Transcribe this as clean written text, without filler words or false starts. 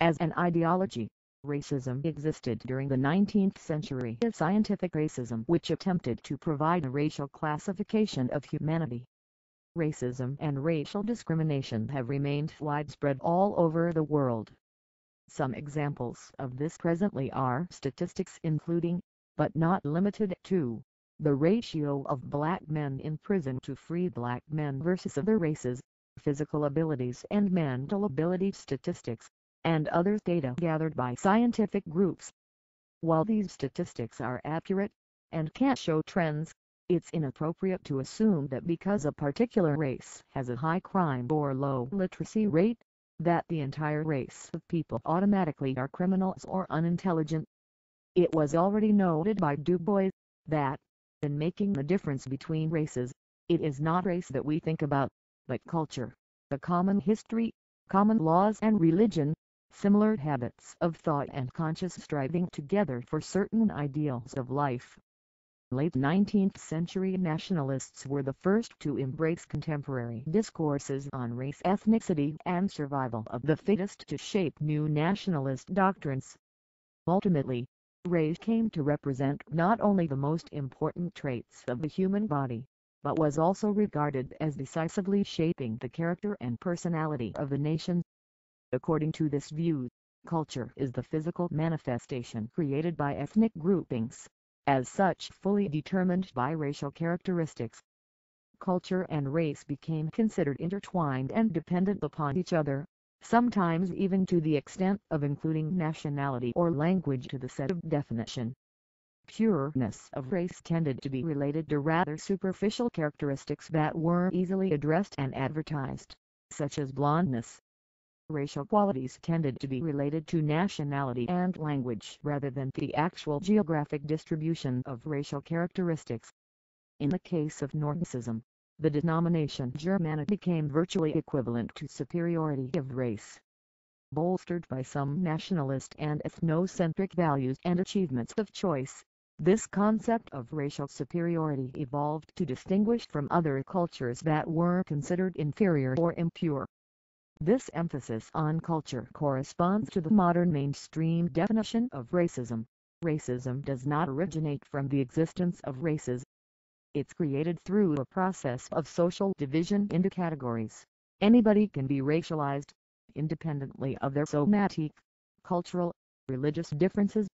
As an ideology, racism existed during the 19th century as scientific racism, which attempted to provide a racial classification of humanity. Racism and racial discrimination have remained widespread all over the world. Some examples of this presently are statistics including, but not limited to, the ratio of black men in prison to free black men versus other races, physical abilities and mental ability statistics, and other data gathered by scientific groups. While these statistics are accurate, and can show trends, it's inappropriate to assume that because a particular race has a high crime or low literacy rate, that the entire race of people automatically are criminals or unintelligent. It was already noted by DuBois, that, in making the difference between races, it is not race that we think about, but culture, the common history, common laws and religion, similar habits of thought and conscious striving together for certain ideals of life. Late 19th century nationalists were the first to embrace contemporary discourses on race, ethnicity and survival of the fittest to shape new nationalist doctrines. Ultimately, race came to represent not only the most important traits of the human body, but was also regarded as decisively shaping the character and personality of the nation. According to this view, culture is the physical manifestation created by ethnic groupings, as such fully determined by racial characteristics. Culture and race became considered intertwined and dependent upon each other, sometimes even to the extent of including nationality or language to the set of definition. Pureness of race tended to be related to rather superficial characteristics that were easily addressed and advertised, such as blondness. Racial qualities tended to be related to nationality and language rather than the actual geographic distribution of racial characteristics. In the case of Nordicism, the denomination Germanic became virtually equivalent to superiority of race. Bolstered by some nationalist and ethnocentric values and achievements of choice, this concept of racial superiority evolved to distinguish from other cultures that were considered inferior or impure. This emphasis on culture corresponds to the modern mainstream definition of racism. Racism does not originate from the existence of races. It's created through a process of social division into categories. Anybody can be racialized, independently of their somatic, cultural, religious differences.